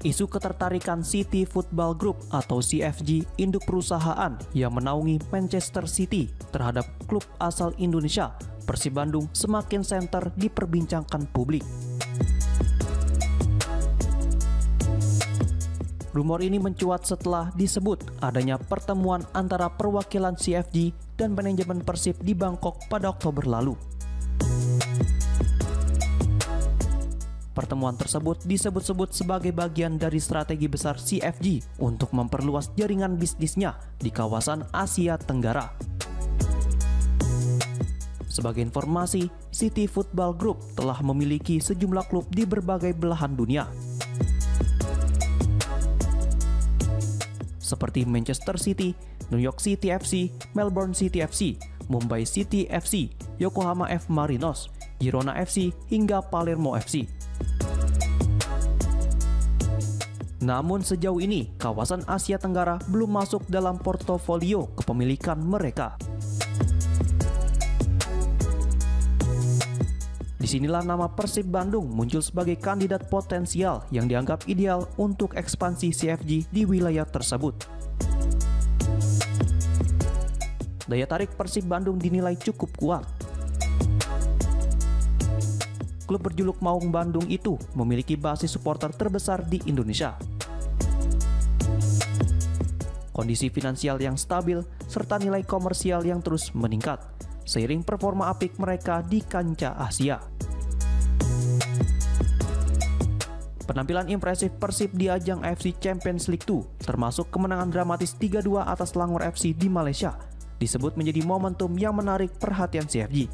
Isu ketertarikan City Football Group atau CFG, induk perusahaan yang menaungi Manchester City terhadap klub asal Indonesia, Persib Bandung, semakin santer diperbincangkan publik. Rumor ini mencuat setelah disebut adanya pertemuan antara perwakilan CFG dan manajemen Persib di Bangkok pada Oktober lalu. Pertemuan tersebut disebut-sebut sebagai bagian dari strategi besar CFG untuk memperluas jaringan bisnisnya di kawasan Asia Tenggara. Sebagai informasi, City Football Group telah memiliki sejumlah klub di berbagai belahan dunia, seperti Manchester City, New York City FC, Melbourne City FC, Mumbai City FC, Yokohama F. Marinos, Girona FC, hingga Palermo FC. Namun sejauh ini, kawasan Asia Tenggara belum masuk dalam portofolio kepemilikan mereka. Disinilah nama Persib Bandung muncul sebagai kandidat potensial yang dianggap ideal untuk ekspansi CFG di wilayah tersebut. Daya tarik Persib Bandung dinilai cukup kuat. Klub berjuluk Maung Bandung itu memiliki basis supporter terbesar di Indonesia. Kondisi finansial yang stabil serta nilai komersial yang terus meningkat seiring performa apik mereka di kancah Asia. Penampilan impresif Persib di ajang AFC Champions League 2, termasuk kemenangan dramatis 3-2 atas Langor FC di Malaysia, disebut menjadi momentum yang menarik perhatian CFG.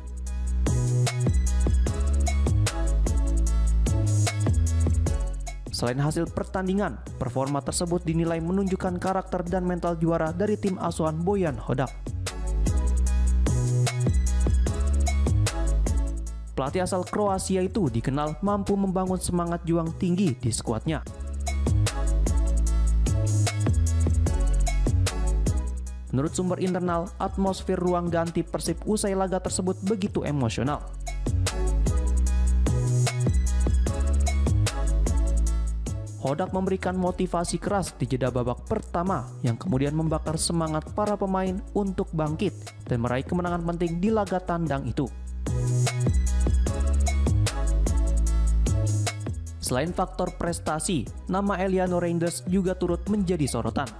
Selain hasil pertandingan, performa tersebut dinilai menunjukkan karakter dan mental juara dari tim asuhan Bojan Hodak. Pelatih asal Kroasia itu dikenal mampu membangun semangat juang tinggi di skuadnya. Menurut sumber internal, atmosfer ruang ganti Persib usai laga tersebut begitu emosional. Hodak memberikan motivasi keras di jeda babak pertama yang kemudian membakar semangat para pemain untuk bangkit dan meraih kemenangan penting di laga tandang itu. Selain faktor prestasi, nama Eliano Reinders juga turut menjadi sorotan.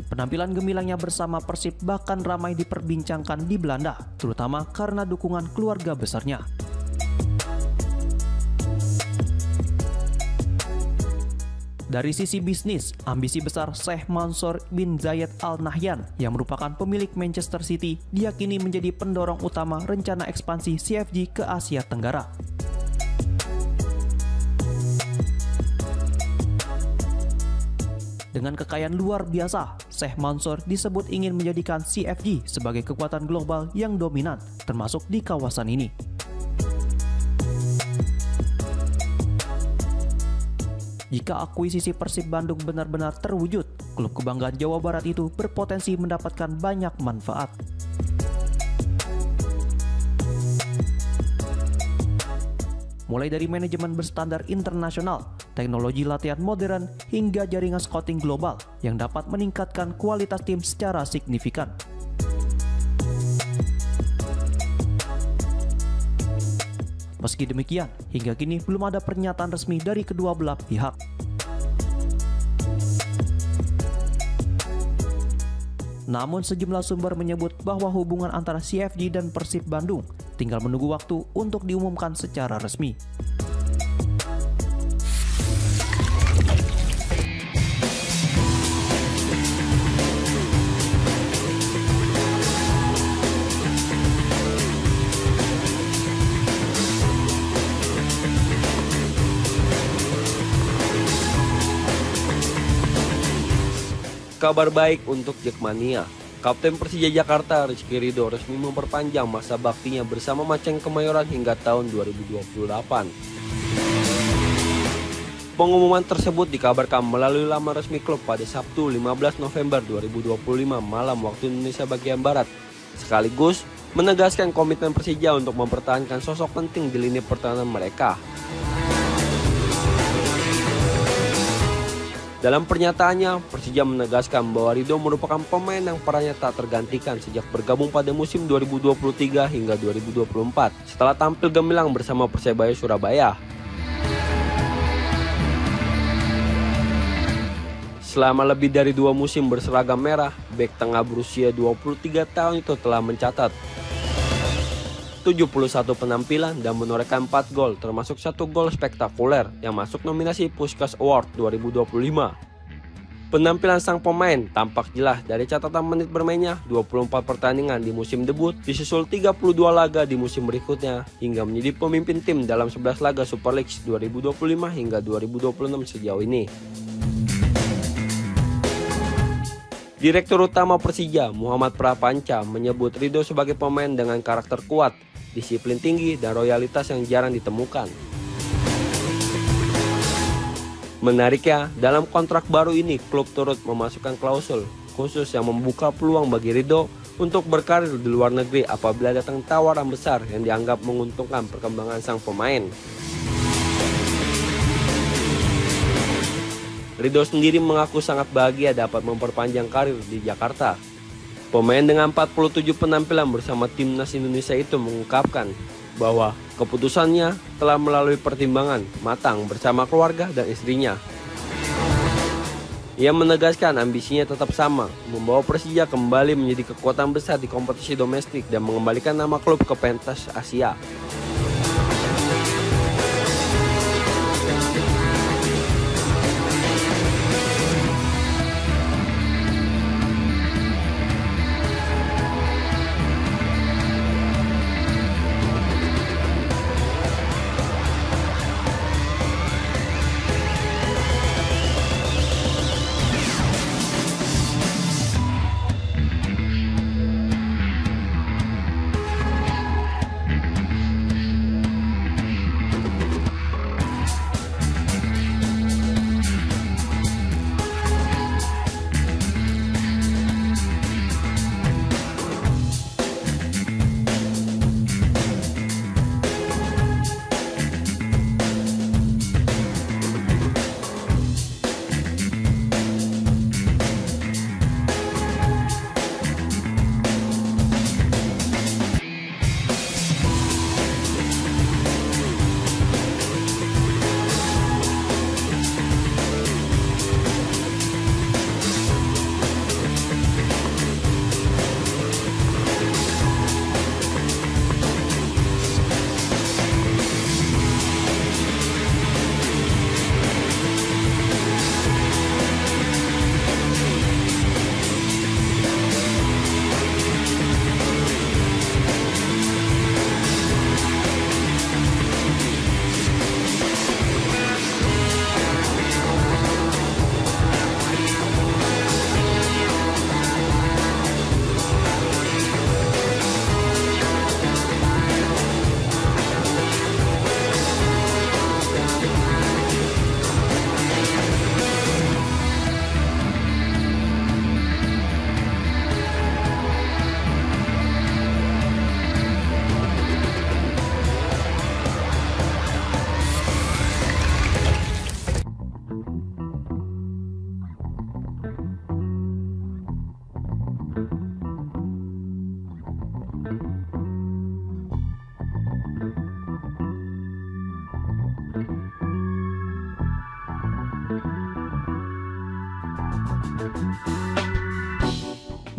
Penampilan gemilangnya bersama Persib bahkan ramai diperbincangkan di Belanda, terutama karena dukungan keluarga besarnya. Dari sisi bisnis, ambisi besar Sheikh Mansour bin Zayed Al Nahyan yang merupakan pemilik Manchester City diyakini menjadi pendorong utama rencana ekspansi CFG ke Asia Tenggara. Dengan kekayaan luar biasa, Sheikh Mansour disebut ingin menjadikan CFG sebagai kekuatan global yang dominan, termasuk di kawasan ini. Jika akuisisi Persib Bandung benar-benar terwujud, klub kebanggaan Jawa Barat itu berpotensi mendapatkan banyak manfaat. Mulai dari manajemen berstandar internasional, teknologi latihan modern, hingga jaringan scouting global yang dapat meningkatkan kualitas tim secara signifikan. Meski demikian, hingga kini belum ada pernyataan resmi dari kedua belah pihak. Namun sejumlah sumber menyebut bahwa hubungan antara CFG dan Persib Bandung tinggal menunggu waktu untuk diumumkan secara resmi. Kabar baik untuk Jackmania. Kapten Persija Jakarta Rizky Ridho resmi memperpanjang masa baktinya bersama Macan Kemayoran hingga tahun 2028. Pengumuman tersebut dikabarkan melalui laman resmi klub pada Sabtu 15 November 2025 malam waktu Indonesia bagian Barat, sekaligus menegaskan komitmen Persija untuk mempertahankan sosok penting di lini pertahanan mereka. Dalam pernyataannya, Persija menegaskan bahwa Ridho merupakan pemain yang perannya tak tergantikan sejak bergabung pada musim 2023 hingga 2024 setelah tampil gemilang bersama Persebaya Surabaya. Selama lebih dari 2 musim berseragam merah, bek tengah berusia 23 tahun itu telah mencatat 71 penampilan dan menorehkan 4 gol, termasuk 1 gol spektakuler yang masuk nominasi Puskás Award 2025. Penampilan sang pemain tampak jelas dari catatan menit bermainnya 24 pertandingan di musim debut, disusul 32 laga di musim berikutnya, hingga menjadi pemimpin tim dalam 11 laga Super League 2025 hingga 2026 sejauh ini. Direktur Utama Persija, Muhammad Prapanca, menyebut Ridho sebagai pemain dengan karakter kuat, disiplin tinggi, dan loyalitas yang jarang ditemukan. Menariknya, dalam kontrak baru ini, klub turut memasukkan klausul khusus yang membuka peluang bagi Ridho untuk berkarir di luar negeri apabila datang tawaran besar yang dianggap menguntungkan perkembangan sang pemain. Ridho sendiri mengaku sangat bahagia dapat memperpanjang karir di Jakarta. Pemain dengan 47 penampilan bersama timnas Indonesia itu mengungkapkan bahwa keputusannya telah melalui pertimbangan matang bersama keluarga dan istrinya. Ia menegaskan ambisinya tetap sama, membawa Persija kembali menjadi kekuatan besar di kompetisi domestik dan mengembalikan nama klub ke pentas Asia.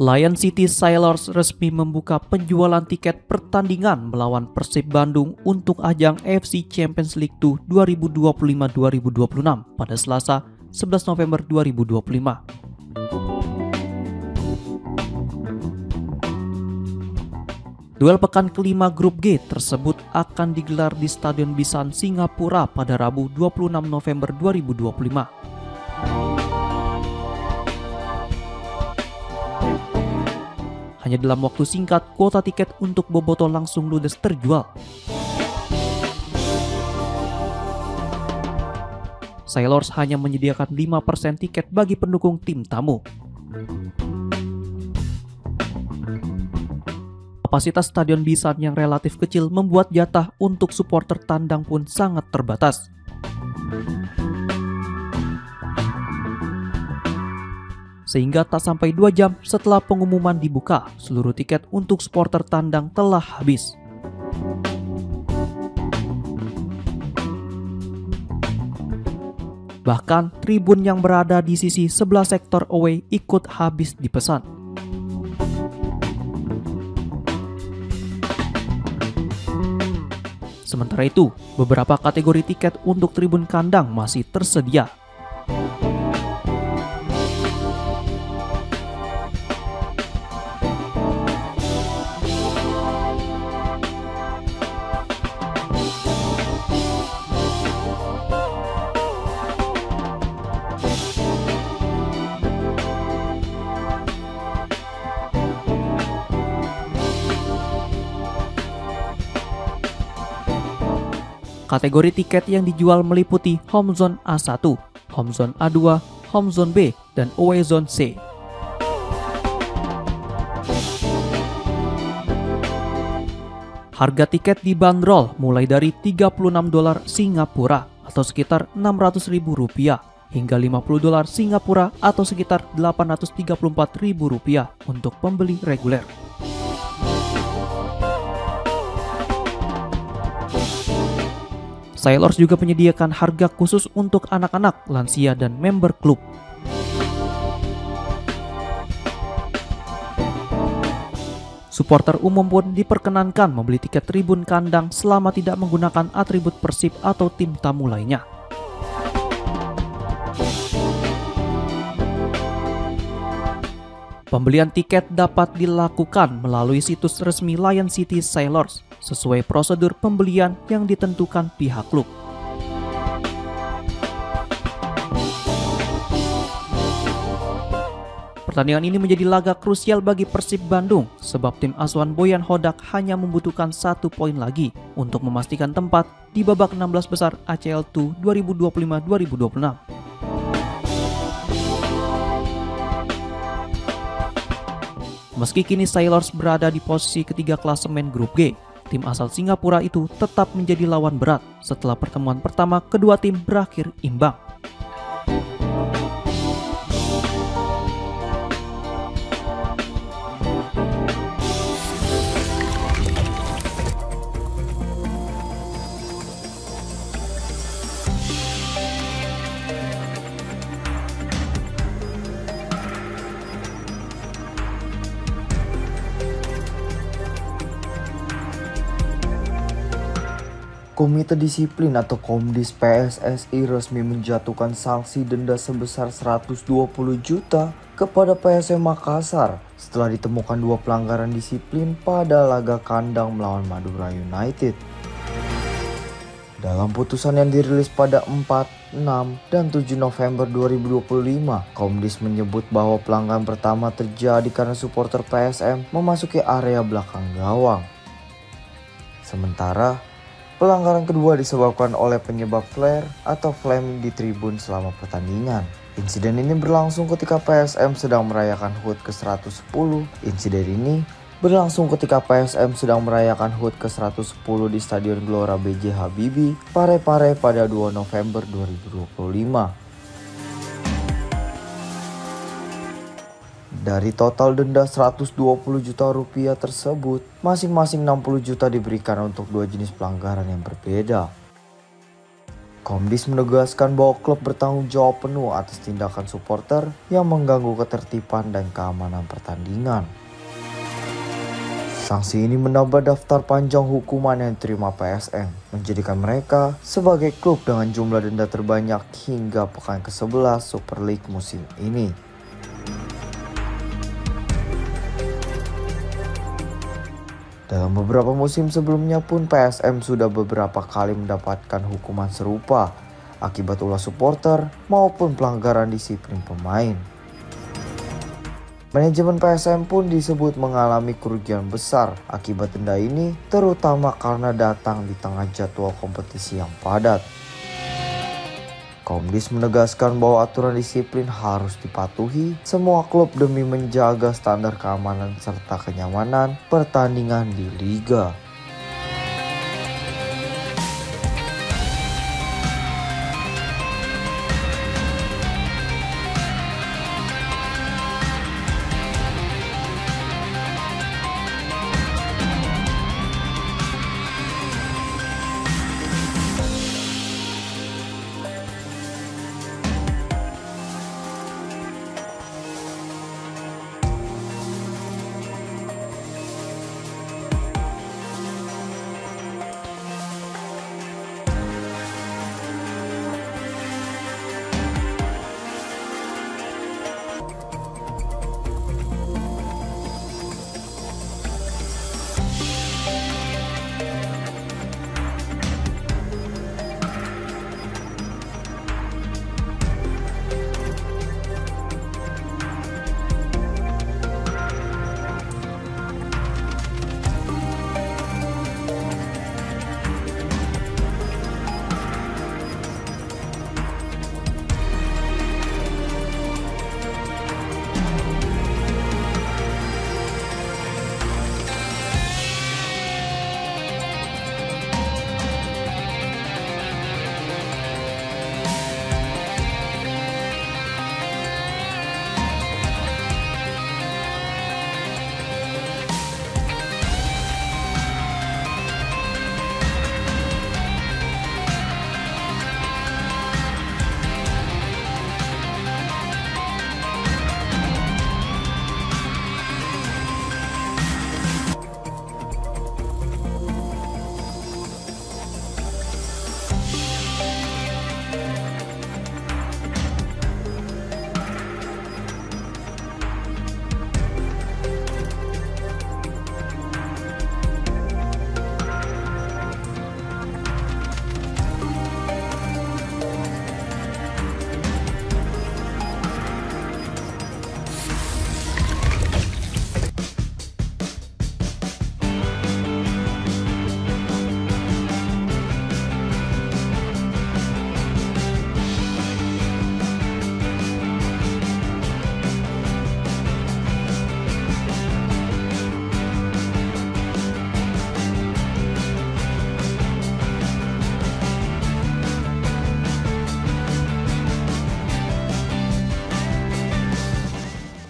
Lion City Sailors resmi membuka penjualan tiket pertandingan melawan Persib Bandung untuk ajang AFC Champions League 2 2025-2026 pada Selasa 11 November 2025. Duel pekan kelima grup G tersebut akan digelar di Stadion Bishan Singapura pada Rabu 26 November 2025. Hanya dalam waktu singkat, kuota tiket untuk bobotoh langsung ludes terjual. Sailors hanya menyediakan 5% tiket bagi pendukung tim tamu. Kapasitas Stadion Bisan yang relatif kecil membuat jatah untuk supporter tandang pun sangat terbatas. Sehingga tak sampai 2 jam setelah pengumuman dibuka, seluruh tiket untuk supporter tandang telah habis. Bahkan, tribun yang berada di sisi sebelah sektor away ikut habis dipesan. Sementara itu, beberapa kategori tiket untuk tribun kandang masih tersedia. Kategori tiket yang dijual meliputi Home Zone A1, Home Zone A2, Home Zone B, dan Away Zone C. Harga tiket dibanderol mulai dari $36 Singapura atau sekitar Rp600.000 hingga $50 Singapura atau sekitar Rp834.000 untuk pembeli reguler. Sailors juga menyediakan harga khusus untuk anak-anak, lansia, dan member klub. Supporter umum pun diperkenankan membeli tiket tribun kandang selama tidak menggunakan atribut Persib atau tim tamu lainnya. Pembelian tiket dapat dilakukan melalui situs resmi Lion City Sailors sesuai prosedur pembelian yang ditentukan pihak klub. Pertandingan ini menjadi laga krusial bagi Persib Bandung sebab tim asuhan Boyan Hodak hanya membutuhkan 1 poin lagi untuk memastikan tempat di babak 16 besar ACL II 2025-2026. Meski kini Sailors berada di posisi ketiga klasemen grup G, tim asal Singapura itu tetap menjadi lawan berat setelah pertemuan pertama kedua tim berakhir imbang. Komite Disiplin atau Komdis PSSI resmi menjatuhkan sanksi denda sebesar 120 juta kepada PSM Makassar setelah ditemukan 2 pelanggaran disiplin pada laga kandang melawan Madura United. Dalam putusan yang dirilis pada 4, 6, dan 7 November 2025, Komdis menyebut bahwa pelanggaran pertama terjadi karena supporter PSM memasuki area belakang gawang. Sementara pelanggaran kedua disebabkan oleh penyebab flare atau flame di tribun selama pertandingan. Insiden ini berlangsung ketika PSM sedang merayakan HUT ke-110. Insiden ini berlangsung ketika PSM sedang merayakan HUT ke-110 di Stadion Gelora B.J. Habibie, Parepare pada 2 November 2025. Dari total denda 120 juta rupiah tersebut, masing-masing 60 juta diberikan untuk 2 jenis pelanggaran yang berbeda. Komdis menegaskan bahwa klub bertanggung jawab penuh atas tindakan supporter yang mengganggu ketertiban dan keamanan pertandingan. Sanksi ini menambah daftar panjang hukuman yang diterima PSM, menjadikan mereka sebagai klub dengan jumlah denda terbanyak hingga pekan ke-11 Super League musim ini. Dalam beberapa musim sebelumnya pun PSM sudah beberapa kali mendapatkan hukuman serupa akibat ulah supporter maupun pelanggaran disiplin pemain. Manajemen PSM pun disebut mengalami kerugian besar akibat denda ini, terutama karena datang di tengah jadwal kompetisi yang padat. Komdis menegaskan bahwa aturan disiplin harus dipatuhi semua klub demi menjaga standar keamanan serta kenyamanan pertandingan di liga.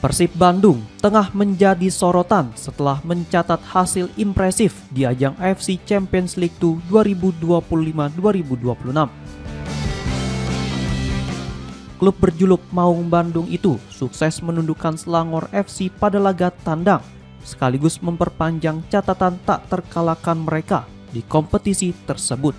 Persib Bandung tengah menjadi sorotan setelah mencatat hasil impresif di ajang AFC Champions League 2 2025-2026. Klub berjuluk Maung Bandung itu sukses menundukkan Selangor FC pada laga tandang, sekaligus memperpanjang catatan tak terkalahkan mereka di kompetisi tersebut.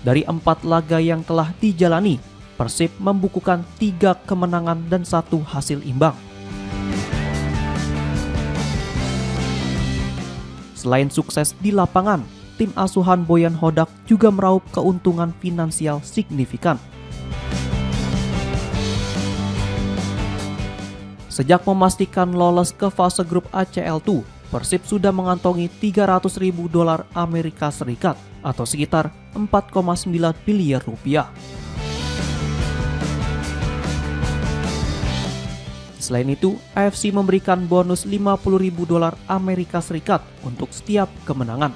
Dari 4 laga yang telah dijalani, Persib membukukan 3 kemenangan dan 1 hasil imbang. Selain sukses di lapangan, tim asuhan Boyan Hodak juga meraup keuntungan finansial signifikan. Sejak memastikan lolos ke fase grup ACL2, Persib sudah mengantongi $300.000 Amerika Serikat atau sekitar 4,9 miliar rupiah. Selain itu, AFC memberikan bonus $50.000 Amerika Serikat untuk setiap kemenangan.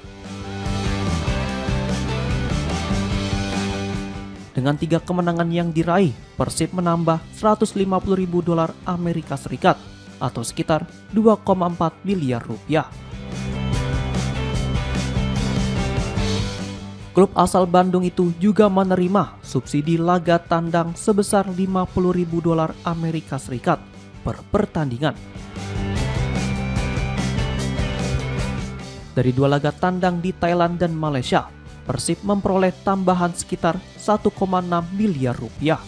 Dengan 3 kemenangan yang diraih, Persib menambah $150.000 Amerika Serikat atau sekitar 2,4 miliar rupiah. Klub asal Bandung itu juga menerima subsidi laga tandang sebesar $50.000 Amerika Serikat per pertandingan. Dari 2 laga tandang di Thailand dan Malaysia, Persib memperoleh tambahan sekitar 1,6 miliar rupiah.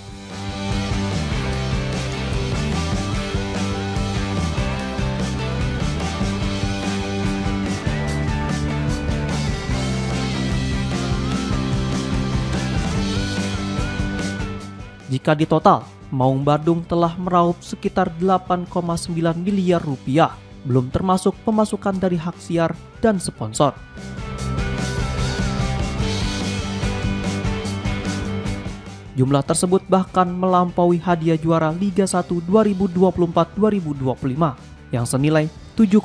Jika ditotal, Maung Bandung telah meraup sekitar 8,9 miliar rupiah, belum termasuk pemasukan dari hak siar dan sponsor. Jumlah tersebut bahkan melampaui hadiah juara Liga 1 2024-2025 yang senilai 7,5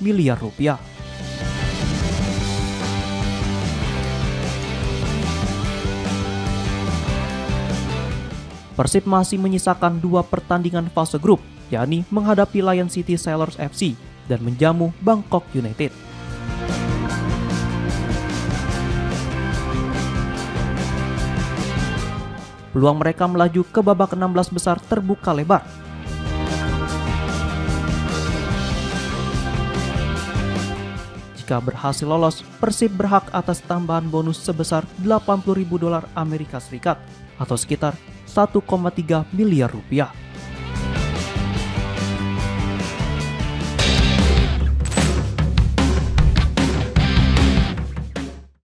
miliar rupiah. Persib masih menyisakan 2 pertandingan fase grup, yakni menghadapi Lion City Sailors FC dan menjamu Bangkok United. Peluang mereka melaju ke babak 16 besar terbuka lebar. Jika berhasil lolos, Persib berhak atas tambahan bonus sebesar $80.000 Amerika Serikat atau sekitar 1,3 miliar rupiah.